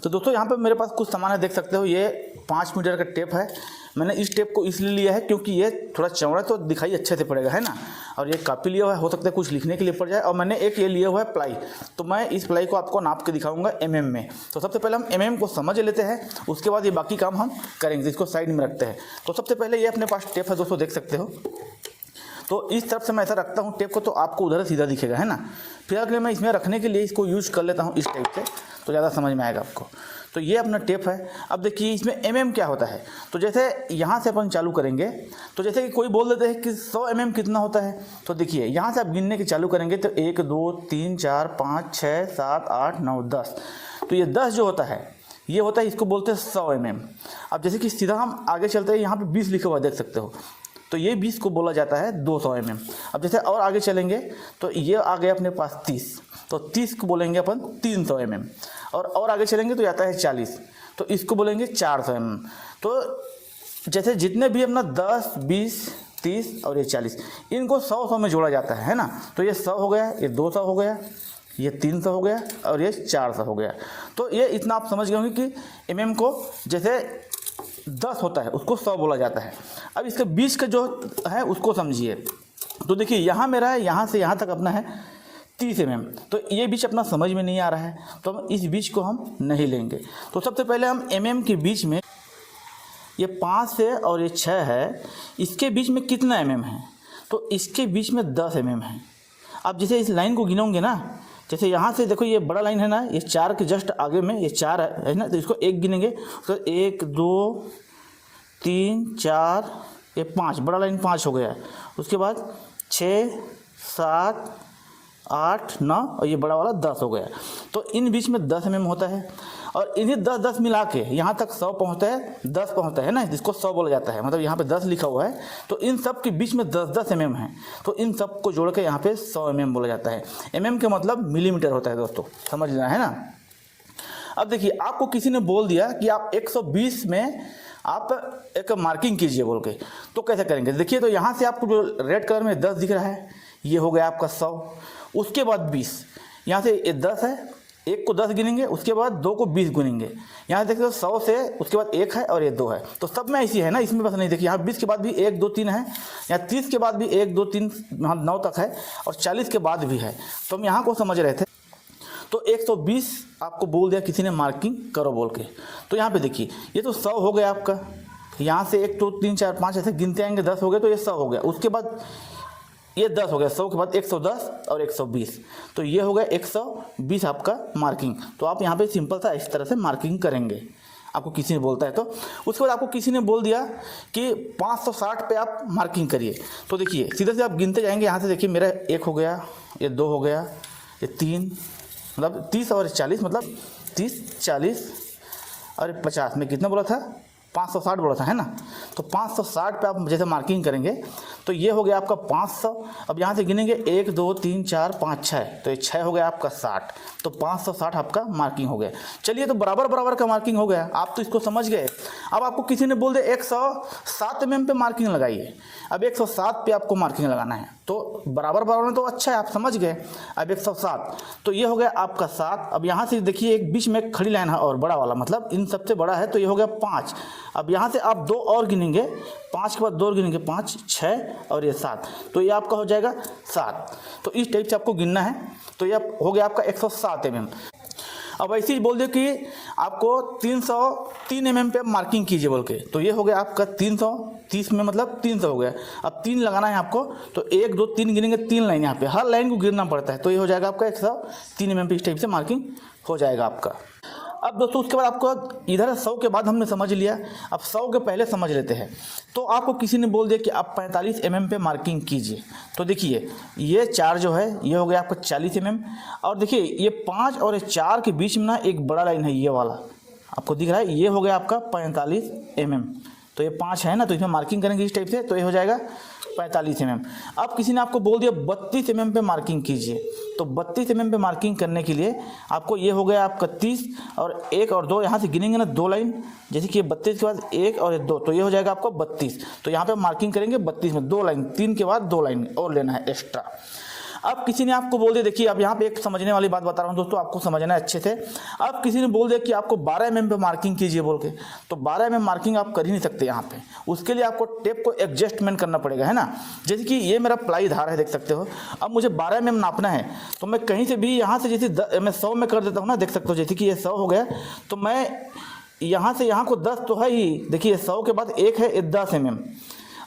तो दोस्तों यहाँ पे मेरे पास कुछ सामान है, देख सकते हो ये 5 मीटर का टेप है। मैंने इस टेप को इसलिए लिया है क्योंकि ये थोड़ा चौड़ा तो दिखाई अच्छे से पड़ेगा, है ना। और ये कापी लिया हुआ है, हो सकता है कुछ लिखने के लिए पड़ जाए। और मैंने एक ये लिया हुआ है प्लाई, तो मैं इस प्लाई को आपको नाप के दिखाऊंगा mm में। तो सबसे पहले हम mm को समझ लेते हैं, उसके बाद ये बाकी काम हम करेंगे। इसको साइड में रखते हैं। तो सबसे पहले ये अपने पास टेप है दोस्तों, देख सकते हो। तो इस तरफ से मैं ऐसा रखता हूँ टेप को, तो आपको उधर सीधा दिखेगा, है ना। फिर अगले मैं इसमें रखने के लिए इसको यूज कर लेता हूँ इस टाइप से, तो ज़्यादा समझ में आएगा आपको। तो ये अपना टेप है। अब देखिए इसमें mm क्या होता है। तो जैसे यहाँ से अपन चालू करेंगे, तो जैसे कि कोई बोल देते हैं कि 100 mm कितना होता है। तो देखिए यहाँ से आप गिनने के चालू करेंगे तो 1 2 3 4 5 6 7 8 9 10। तो ये 10 जो होता है ये होता है, इसको बोलते हैं 100 mm। अब जैसे कि सीधा हम आगे चलते हैं, यहाँ पे 20 लिखा हुआ देख सकते हो, तो ये 20 को बोला जाता है 200 mm। अब जैसे और आगे चलेंगे तो ये आ गया अपने पास 30, तो 30 को बोलेंगे अपन 300 mm। और आगे चलेंगे तो जाता है 40, तो इसको बोलेंगे 400 mm। तो जैसे जितने भी अपना 10 20 30 और ये 40, इनको 100 में जोड़ा जाता है ना। तो ये 100 हो गया, ये 200 हो गया, ये 300 हो गया और ये 400 हो गया। तो ये इतना आप समझ गए होंगे कि mm को जैसे 10 होता है उसको 100 बोला जाता है। अब इसके बीच का जो है उसको समझिए। तो देखिए यहाँ मेरा है, यहाँ से यहाँ तक अपना है 30 mm। तो ये बीच अपना समझ में नहीं आ रहा है, तो हम इस बीच को हम नहीं लेंगे। तो सबसे पहले हम mm के बीच में, ये 5 है और ये 6 है, इसके बीच में कितना mm है। तो इसके बीच में 10 mm है। अब जैसे इस लाइन को गिनोगे ना, जैसे यहाँ से देखो ये बड़ा लाइन है ना, ये 4 के जस्ट आगे में ये 4 है ना, तो इसको 1 गिनेंगे तो 1 2 3 4 ये 5, बड़ा लाइन 5 हो गया। उसके बाद 6 7 8 9 और ये बड़ा वाला 10 हो गया। तो इन बीच में 10 mm होता है, और इन्हें 10 10 मिला के यहाँ तक 100 पहुँचता है, 10 पहुँचता है ना, इसको 100 बोला जाता है। मतलब यहाँ पे 10 लिखा हुआ है, तो इन सब के बीच में 10 10 mm है, तो इन सब को जोड़ के यहाँ पे 100 mm बोला जाता है। mm का मतलब मिलीमीटर होता है दोस्तों, समझना है ना। अब देखिए आपको किसी ने बोल दिया कि आप 120 में आप एक मार्किंग कीजिए बोल के, तो कैसे करेंगे। देखिए तो यहाँ से आपको जो रेड कलर में 10 दिख रहा है, ये हो गया आपका 100। उसके बाद 20, यहाँ से ये 10 है, 1 को 10 गिनेंगे, उसके बाद 2 को 20 गिनेंगे। यहाँ देखिए 100 से उसके बाद 1 है और ये 2 है, तो सब में ऐसी है ना, इसमें बस नहीं। देखिए यहाँ 20 के बाद भी 1 2 3 है, यहाँ 30 के बाद भी 1 2 3 यहाँ 9 तक है, और 40 के बाद भी है। तो हम यहाँ को समझ रहे थे। तो 120 आपको बोल दिया किसी ने मार्किंग करो बोल के। तो यहाँ पे देखिए ये तो 100 हो गया आपका, यहाँ से 1 2 3 4 5 ऐसे गिनते आएंगे, 10 हो गए तो ये 100 हो गया। उसके बाद ये 10 हो गया, 100 के बाद 110 और 120, तो ये हो गया 120 आपका मार्किंग। तो आप यहाँ पे सिंपल सा इस तरह से मार्किंग करेंगे, आपको किसी ने बोलता है तो। उसके बाद आपको किसी ने बोल दिया कि 560 पे आप मार्किंग करिए। तो देखिए सीधे से आप गिनते जाएंगे। यहाँ से देखिए मेरा 1 हो गया, ये 2 हो गया, ये 3, मतलब 30 और 40, मतलब 30 40 और 50 में कितना बोला था, 560 बोला था, है ना। तो 560 पे आप जैसे मार्किंग करेंगे तो ये हो गया आपका 500। अब यहाँ से गिनेंगे 1 2 3 4 5 6, तो ये 6 हो गया आपका 60, तो 560 आपका मार्किंग हो गया। चलिए तो बराबर बराबर का मार्किंग हो गया, आप तो इसको समझ गए। अब आपको किसी ने बोल दिया 107 mm पे मार्किंग लगाइए। अब 107 पे आपको मार्किंग लगाना है, तो बराबर बराबर में तो अच्छा है, आप समझ गए। अब 107, तो ये हो गया आपका 7। अब यहाँ से देखिए एक बीच में खड़ी लाइन है और बड़ा वाला, मतलब इन सबसे बड़ा है, तो ये हो गया 5। अब यहाँ से आप 2 और गिनेंगे, 5 के बाद 2 और गिनेंगे, 5 6 और ये 7, तो ये आपका हो जाएगा 7। तो इस टाइप से आपको गिनना है। तो ये हो गया आपका 107 mm। अब ऐसे ही बोल दो कि आपको 303 mm पे मार्किंग कीजिए बोल के, तो ये हो गया आपका 330 में, मतलब 300 हो गया। अब 3 लगाना है आपको, तो 1 2 3 गिनेंगे, 3 लाइन यहाँ पे, हर लाइन को गिनना पड़ता है। तो ये हो जाएगा आपका 103 mm पे इस टाइप से मार्किंग हो जाएगा आपका। अब दोस्तों उसके बाद आपको इधर 100 के बाद हमने समझ लिया, अब 100 के पहले समझ लेते हैं। तो आपको किसी ने बोल दिया कि आप 45 mm पे मार्किंग कीजिए। तो देखिए ये 4 जो है ये हो गया आपका 40 mm, और देखिए ये 5 और 4 के बीच में ना एक बड़ा लाइन है, ये वाला आपको दिख रहा है, ये हो गया आपका 45 mm। तो ये 5 है ना, तो इसमें मार्किंग करेंगे इस टाइप से, तो ये हो जाएगा 45 mm। अब किसी ने आपको बोल दिया 32 mm पे मार्किंग कीजिए। तो 32 mm पे मार्किंग करने के लिए आपको ये हो गया आपका 30, और 1 और 2 यहाँ से गिनेंगे ना 2 लाइन, जैसे कि 32 के बाद 1 और 2, तो ये हो जाएगा आपका 32। तो यहाँ पे मार्किंग करेंगे 32 में 2 लाइन, 3 के बाद 2 लाइन और लेना है एक्स्ट्रा। अब किसी ने आपको बोल दिया, देखिए अब यहाँ पे एक समझने वाली बात बता रहा हूँ दोस्तों, आपको समझना है अच्छे से। अब किसी ने बोल दिया कि आपको 12 mm पे मार्किंग कीजिए बोल के, तो 12 mm मार्किंग आप कर ही नहीं सकते यहाँ पे। उसके लिए आपको टेप को एडजस्टमेंट करना पड़ेगा, है ना। जैसे कि ये मेरा प्लाई धार है, देख सकते हो। अब मुझे 12 mm नापना है, तो मैं कहीं से भी यहाँ से जैसे मैं 100 में कर देता हूँ ना, देख सकते हो। जैसे कि ये 100 हो गया, तो मैं यहाँ से यहाँ को 10 तो है ही, देखिए 100 के बाद एक है 10 mm,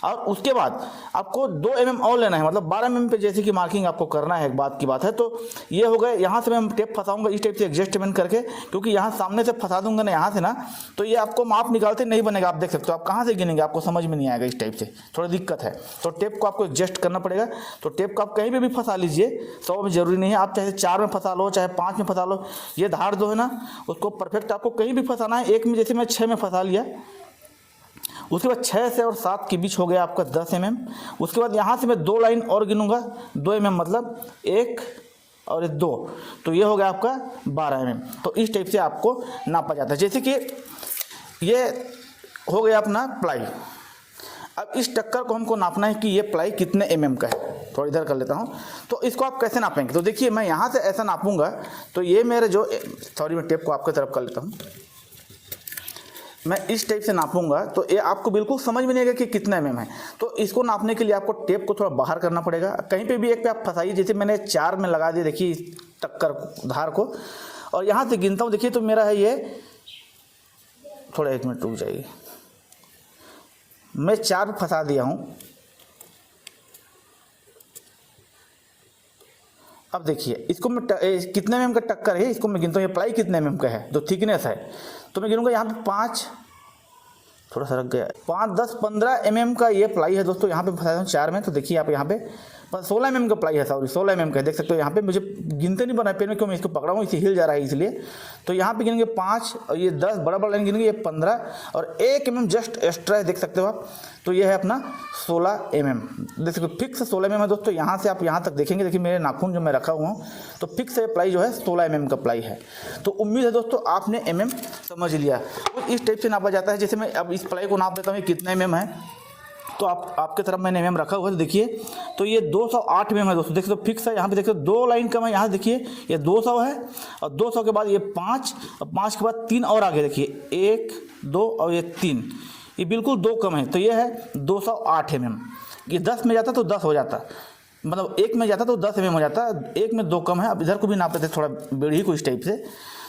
और उसके बाद आपको 2 mm और लेना है, मतलब 12 mm पे जैसे कि मार्किंग आपको करना है, एक बात की बात है। तो ये हो गए, यहाँ से मैं टेप फंसाऊंगा इस टाइप से एडजस्टमेंट करके, क्योंकि यहाँ सामने से फंसा दूंगा ना यहाँ से ना, तो ये आपको माप निकालते नहीं बनेगा। आप देख सकते हो, आप कहाँ से गिनेंगे, आपको समझ में नहीं आएगा, इस टाइप से थोड़ा दिक्कत है। तो टेप को आपको एडजस्ट करना पड़ेगा। तो टेप को आप कहीं पर भी फंसा लीजिए, 100 में जरूरी नहीं है, आप चाहे 4 में फंसा लो, चाहे 5 में फंसा लो। ये धार जो है ना, उसको परफेक्ट आपको कहीं भी फंसाना है। एक में जैसे मैं 6 में फंसा लिया, उसके बाद 6 से और 7 के बीच हो गया आपका 10 mm। उसके बाद यहाँ से मैं 2 लाइन और गिनूंगा, 2 mm मतलब 1 और 2, तो ये हो गया आपका 12 mm। तो इस टाइप से आपको नापा जाता है। जैसे कि ये हो गया अपना प्लाई। अब इस टक्कर को हमको नापना है कि ये प्लाई कितने mm का है। थोड़ा इधर कर लेता हूँ। तो इसको आप कैसे नापेंगे, तो देखिए मैं यहाँ से ऐसा नापूंगा, तो ये मेरे जो, सॉरी मैं टेप को आपकी तरफ कर लेता हूँ, मैं इस टाइप से नापूंगा, तो ये आपको बिल्कुल समझ में नहीं आएगा कि कितना mm है। तो इसको नापने के लिए आपको टेप को थोड़ा बाहर करना पड़ेगा, कहीं पे भी एक पे आप फंसाइए। जैसे मैंने 4 में लगा दिया, देखिए टक्कर धार को, और यहाँ से गिनता हूँ, देखिए तो मेरा है ये, थोड़ा 1 मिनट रुक जाइए, मैं 4 फंसा दिया हूँ। अब देखिए इसको मैं कितने mm का टक्कर है, इसको मैं गिनता हूँ, ये प्लाई कितने mm का है, जो थिकनेस है, तो मैं गिनूंगा यहाँ पे 5, थोड़ा सा रख गया, 5, 10, 15 mm का ये प्लाई है दोस्तों। यहाँ पे फंसाया हूँ 4 में, तो देखिए आप यहाँ पे 16 mm का प्लाई है, सॉरी 16 mm का है, देख सकते हो। यहाँ पे मुझे गिनते नहीं बना पेन में, क्यों मैं इसको पकड़ा हूँ, इसे हिल जा रहा है इसलिए। तो यहाँ पे गिनेंगे 5, और ये 10 बड़ा बड़ा लाइन गिनेंगे, ये 15, और 1 mm जस्ट एक्स्ट्रा है, देख सकते हो आप। तो ये है अपना 16 mm, देख सकते हो, फिक्स 16 mm है दोस्तों। यहाँ से आप यहाँ तक देखेंगे, देखिए मेरे नाखून जो मैं रखा हुआ हूँ, तो फिक्स है प्लाई जो है 16 mm का प्लाई है। तो उम्मीद है दोस्तों आपने mm समझ लिया। तो इस टाइप से नापा जाता है। जैसे मैं अब इस प्लाई को नाप देता हूँ, ये कितना mm है, तो आपके तरफ मैंने mm रखा हुआ है, तो देखिए तो ये 208 mm है दोस्तों। देखिए तो फिक्स है, यहाँ पे देखिए 2 लाइन कम है, यहाँ देखिए ये 200 है, और 200 के बाद ये 5, और 5 के बाद 3 और आगे देखिए 1, 2 और ये 3, ये बिल्कुल 2 कम है, तो ये है 208 mm। ये 10 में जाता तो 10 हो जाता, मतलब 1 में जाता तो 10 mm हो जाता, 1 में 2 कम है। अब इधर को भी नापते थे थोड़ा बेड़ी को इस टाइप से,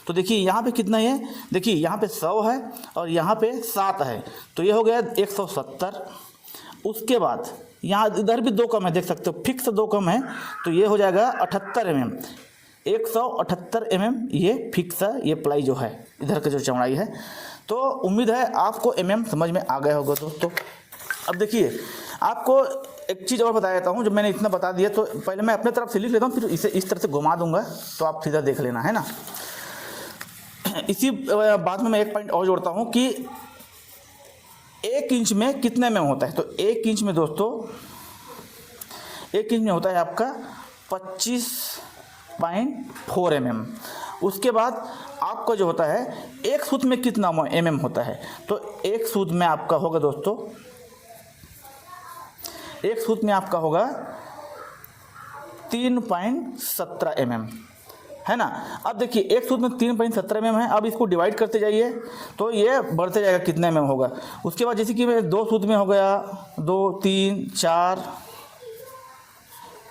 तो देखिए यहाँ पे कितना है, देखिए यहाँ पे 100 है और यहाँ पे 7 है, तो ये हो गया 170। उसके बाद यहाँ इधर भी 2 कम है, देख सकते हो, फिक्स 2 कम है, तो ये हो जाएगा 78 mm, 178 mm ये फिक्स है, ये प्लाई जो है इधर का जो चौड़ाई है। तो उम्मीद है आपको mm समझ में आ गया होगा दोस्तों। अब देखिए आपको एक चीज़ और बता देता हूँ, जब मैंने इतना बता दिया तो पहले मैं अपने तरफ से लिख लेता हूँ, फिर इसे इस तरह से घुमा दूंगा, तो आप सीधा देख लेना, है ना। इसी बात में मैं एक पॉइंट और जोड़ता हूँ कि 1 इंच में कितने में होता है, तो 1 इंच में दोस्तों 1 इंच में होता है आपका 25.4 mm। उसके बाद आपका जो होता है 1 सूत में कितना mm होता है, तो 1 सूत में आपका होगा दोस्तों, 1 सूत में आपका होगा 3.17 mm, है ना। अब देखिए 1 सूत में 3.17 mm है। अब इसको डिवाइड करते जाइए तो ये बढ़ते जाएगा, कितने mm होगा। उसके बाद जैसे कि 2 सूत में हो गया 2, 3, 4,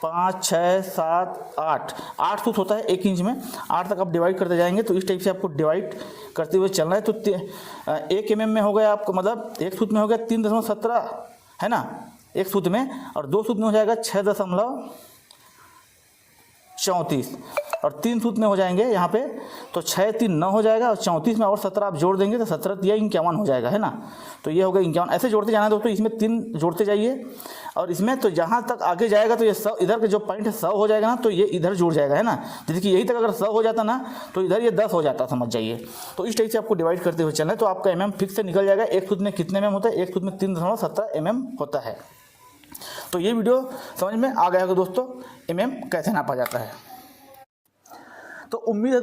5, 6, 7, 8 सूत होता है 1 इंच में। 8 तक आप डिवाइड करते जाएंगे, तो इस टाइप से आपको डिवाइड करते हुए चलना है। तो 1 mm में हो गया आपको, मतलब 1 सूत में हो गया 3.17, है ना, 1 सूत में, और 2 सूत में हो जाएगा 6.34, और 3 सूत में हो जाएंगे यहाँ पे, तो 6, 3, 9 हो जाएगा, और 34 में और 17 आप जोड़ देंगे तो 17 51 हो जाएगा, है ना। तो ये हो गया 51। ऐसे जोड़ते जाना है दोस्तों, इसमें 3 जोड़ते जाइए, और इसमें तो जहाँ तक आगे जाएगा तो ये 100, इधर के जो पॉइंट है 100 हो जाएगा ना, तो ये इधर जुड़ जाएगा, है ना। जैसे कि यही तक अगर 100 हो जाता ना, तो इधर ये 10 हो जाता, समझ जाइए। तो इस टाइप से आपको डिवाइड करते हुए चलना है, तो आपका mm फिक्स से निकल जाएगा। 1 सूत में कितने mm होता है, 1 सूत में 3.17 mm होता है। तो ये वीडियो समझ में आ गया होगा दोस्तों, mm कैसे नापा जाता है। तो उम्मीद है